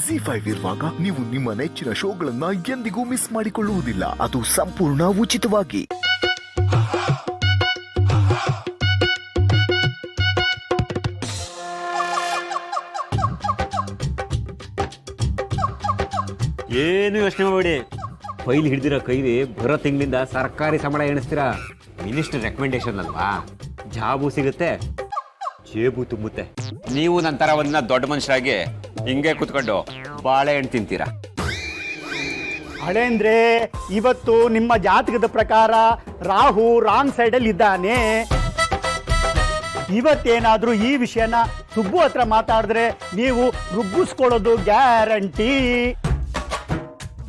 ಜಿ5 ಇರುವಾಗ ನೀವು ನಿಮ್ಮ ನೆಚ್ಚಿನ ಶೋಗಳನ್ನ ಎಂದಿಗೂ ಮಿಸ್ ಮಾಡಿಕೊಳ್ಳುವುದಿಲ್ಲ. ಅದು ಸಂಪೂರ್ಣ ಉಚಿತವಾಗಿ. ಏನು ಯೋಚನೆ ಮಾಡಬೇಡಿ, ಫೈಲ್ ಹಿಡಿದಿರೋ ಕೈಲಿ ಬರೋ ತಿಂಗಳಿಂದ ಸರ್ಕಾರಿ ಸಂಬಳ ಎಣಿಸ್ತೀರಾ. ಮಿನಿಸ್ಟರ್ ರೆಕಮೆಂಡೇಶನ್ ಅಲ್ವಾ, ಜಾಬು ಸಿಗುತ್ತೆ, ಜೇಬು ತುಂಬುತ್ತೆ. ನೀವು ನಂತರ ಒಂದಿನ ದೊಡ್ಡ ಮನುಷ್ಯರಾಗಿ ಹಿಂಗೆ ಕುತ್ಕೊಂಡು ಬಾಳೆಹಣ್ಣು ತಿಂತೀರಾ. ಹಳೆ ಅಂದ್ರೆ ಇವತ್ತು ನಿಮ್ಮ ಜಾತಕದ ಪ್ರಕಾರ ರಾಹು ರಾಂಗ್ ಸೈಡಲ್ಲಿ ಇದ್ದಾನೆ. ಇವತ್ತೇನಾದ್ರೂ ಈ ವಿಷಯನ ಸುಬ್ಬು ಹತ್ರ ಮಾತಾಡಿದ್ರೆ ನೀವು ರುಗ್ಗಿಸ್ಕೊಳ್ಳೋದು ಗ್ಯಾರಂಟಿ.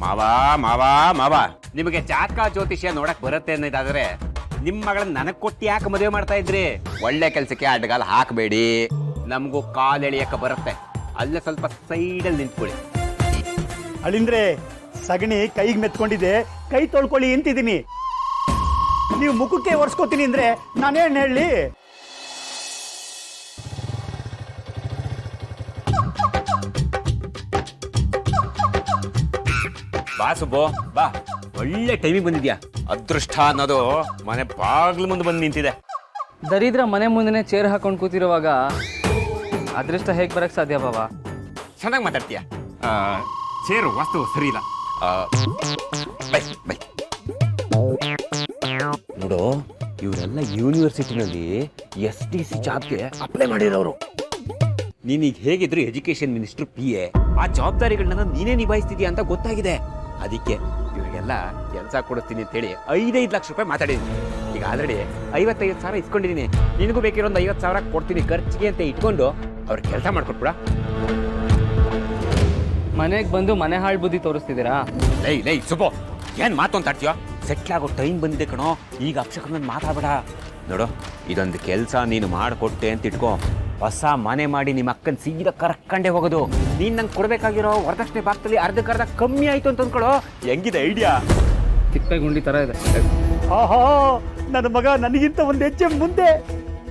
ಮಾವಾ ಮಾವಾ ಮಾವಾ, ನಿಮಗೆ ಜಾತಕ ಜ್ಯೋತಿಷ್ಯ ನೋಡಕ್ ಬರುತ್ತೆ ಅನ್ನೋದಾದ್ರೆ ನಿಮ್ಮ ಮಗಳನ್ನ ನನಗ್ ಕೊಟ್ಟು ಯಾಕೆ ಮದುವೆ ಮಾಡ್ತಾ ಇದ್ರಿ? ಒಳ್ಳೆ ಕೆಲ್ಸಕ್ಕೆ ಅಡ್ಡಗಾಲ ಹಾಕಬೇಡಿ. ನಮಗೂ ಕಾಲ್ ಎಳಿಯಕ್ಕೆ ಬರುತ್ತೆ, ಅಲ್ಲೇ ಸ್ವಲ್ಪ ಸೈಡಲ್ಲಿ ನಿಂತ್ಕೊಳ್ಳಿ. ಅಳಿಂದ್ರೆ ಸಗಣಿ ಕೈಗೆ ಮೆತ್ಕೊಂಡಿದೆ, ಕೈ ತೊಳ್ಕೊಳ್ಳಿ ಅಂತಿದ್ದೀನಿ. ನೀವು ಮುಖಕ್ಕೆ ಒರೆಸ್ಕೋತೀನಿ ಅಂದ್ರೆ ನಾನೇನು ಹೇಳಿ? ಬಾ ಸುಬ್ಬು ಬಾ, ಒಳ್ಳೆ ಟೈಮಿಗೆ ಬಂದಿದ್ಯಾ. ಅದೃಷ್ಟ ಅನ್ನೋದು ಮನೆ ಬಾಗ್ಲು ಮುಂದೆ ಬಂದು ನಿಂತಿದೆ. ದರಿದ್ರ ಮನೆ ಮುಂದೆ ಚೇರ್ ಹಾಕೊಂಡು ಕೂತಿರುವಾಗ ಅದೃಷ್ಟ ಹೇಗೆ ಬರಕ್ ಸಾಧ್ಯ ಬಾಬಾ? ಚೆನ್ನಾಗಿ ಮಾತಾಡ್ತೀಯ. ಚೇರು ವಾಸ್ತು ಸರಿ ಇಲ್ಲ. ಬೈ ಬೈ ನೋಡು, ಇವರೆಲ್ಲ ಯೂನಿವರ್ಸಿಟಿನಲ್ಲಿ STC ಜಾಬ್ಗೆ ಅಪ್ಲೈ ಮಾಡಿರೋರು. ನೀನೀಗ ಹೇಗಿದ್ರು ಎಜುಕೇಶನ್ ಮಿನಿಸ್ಟರ್ PA, ಆ ಜವಾಬ್ದಾರಿಗಳನ್ನ ನೀನೇ ನಿಭಾಯಿಸ್ತಿದ್ಯಾ ಅಂತ ಗೊತ್ತಾಗಿದೆ. ಅದಕ್ಕೆ ಇವರಿಗೆಲ್ಲ ಕೆಲಸ ಕೊಡಿಸ್ತೀನಿ ಅಂತೇಳಿ 5-5 ಲಕ್ಷ ರೂಪಾಯಿ ಮಾತಾಡಿದ್ದೀನಿ. ಈಗ ಆಲ್ರೆಡಿ 55,000 ಇಸ್ಕೊಂಡಿದ್ದೀನಿ. ನಿನಗೂ ಬೇಕಿರೋ ಒಂದು 50,000 ಕೊಡ್ತೀನಿ ಖರ್ಚಿಗೆ ಅಂತ ಇಟ್ಕೊಂಡು ಅವ್ರ ಕೆಲಸ ಮಾಡ್ಕೊಟ್ಬಿಡ. ಮನೆಗೆ ಬಂದು ಮನೆ ಹಾಳು ಬುದ್ಧಿ ತೋರಿಸ್ತಿದ್ದೀರಾ? ಲೈ ಲೈ ಸುಬ್ಬು, ಏನ್ ಮಾತು ಅಂತ ಆಡ್ತೀಯೋ? ಸೆಟ್ಲ್ ಆಗೋ ಟೈಮ್ ಬಂದಿದೆ ಕಣೋ. ಈಗ ಅಕ್ಷಕನ ಮಾತಾಡಬೇಡ. ನೋಡು, ಇದೊಂದು ಕೆಲಸ ನೀನು ಮಾಡಿಕೊಟ್ಟೆ ಅಂತ ಇಟ್ಕೋ, ಹೊಸ ಮನೆ ಮಾಡಿ ನಿಮ್ಮ ಅಕ್ಕನ ಸೀದಾ ಕರ್ಕಂಡೇ ಹೋಗೋದು. ನೀನ್ ನಂಗೆ ಕೊಡ್ಬೇಕಾಗಿರೋ ವರದಕ್ಷಿಣೆ ಭಾಗದಲ್ಲಿ ಅರ್ಧಕ್ಕರ್ಧ ಕಮ್ಮಿ ಆಯ್ತು ಅಂತ ಅಂದ್ಕೊಳ್ಳೋ. ಹೆಂಗಿದೆ ಐಡಿಯಾ? ತಿಪ್ಪೆ ಗುಂಡಿ ತರ ಇದೆ. ಆಹಾ, ನನ್ನ ಮಗ ನನಗಿಂತ ಒಂದು ಹೆಜ್ಜೆ ಮುಂದೆ.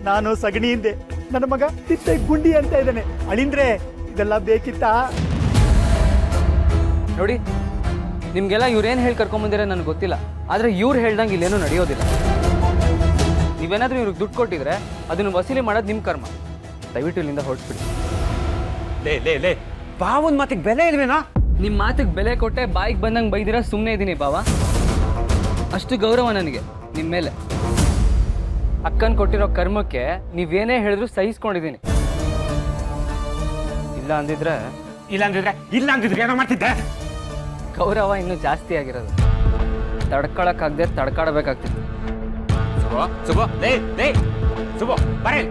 ನಾನು ಸಗಣಿ ಹಿಂದೆ, ನನ್ನ ಮಗ ತಿಪ್ಪೆ ಗುಂಡಿ ಅಂತ ಇದ್ದಾನೆ. ಅಳಿಂದ್ರೆ ಇದೆಲ್ಲ ಬೇಕಿತ್ತಾ? ನೋಡಿ, ನಿಮ್ಗೆಲ್ಲ ಇವ್ರೇನು ಹೇಳಿ ಕರ್ಕೊಂಬಂದಿರ ನನಗೆ ಗೊತ್ತಿಲ್ಲ, ಆದ್ರೆ ಇವ್ರು ಹೇಳ್ದಂಗೆ ಇಲ್ಲೇನೂ ನಡೆಯೋದಿಲ್ಲ. ನೀವೇನಾದ್ರೂ ಇವ್ರಿಗೆ ದುಡ್ಡು ಕೊಟ್ಟಿದ್ರೆ ಅದನ್ನು ವಸೂಲಿ ಮಾಡೋದು ನಿಮ್ಮ ಕರ್ಮ. ದಯವಿಟ್ಟು ಇಲ್ಲಿಂದ ಹೊರಟ್ಬಿಡಿ. ಲೇ ಲೇ ಲೇ, ಬಾವನ್ ಮಾತಿಗೆ ಬೆಲೆ ಇಲ್ವೇನಾ? ನಿಮ್ಮ ಮಾತಿಗೆ ಬೆಲೆ ಕೊಟ್ಟೆ ಬಾಯಿಗೆ ಬಂದಂಗೆ ಬೈದಿರ ಸುಮ್ಮನೆ ಇದ್ದೀನಿ ಬಾವ. ಅಷ್ಟು ಗೌರವ ನನಗೆ ನಿಮ್ಮ ಮೇಲೆ. ಅಕ್ಕನ್ ಕೊಟ್ಟಿರೋ ಕರ್ಮಕ್ಕೆ ನೀವೇನೇ ಹೇಳಿದ್ರು ಸಹಿಸ್ಕೊಂಡಿದ್ದೀನಿ. ಇಲ್ಲ ಅಂದಿದ್ರೆ ಏನೋ ಮಾಡ್ತಿದ್ದೆ. ಗೌರವ ಇನ್ನೂ ಜಾಸ್ತಿ ಆಗಿರೋದು. ತಡ್ಕೊಳಕ್ಕಾಗದೆ ತಡ್ಕಾಡಬೇಕಾಗ್ತಿತ್ತು. ಸುಬ್ಬು ಲೇ ಲೇ ಸುಬ್ಬು ಬರೇ.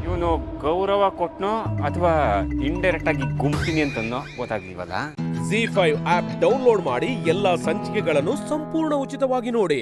ಇವನು ಗೌರವ ಕೊಟ್ನೋ ಅಥವಾ ಇಂಡೈರೆಕ್ಟ್ ಆಗಿ ಗುಂಪಿನಿ ಅಂತನೋ ಗೊತ್ತಾಗ್ಲಿವಲ್ಲ. ಜಿ5 ಆಪ್ ಡೌನ್ಲೋಡ್ ಮಾಡಿ ಎಲ್ಲಾ ಸಂಚಿಕೆಗಳನ್ನು ಸಂಪೂರ್ಣ ಉಚಿತವಾಗಿ ನೋಡಿ.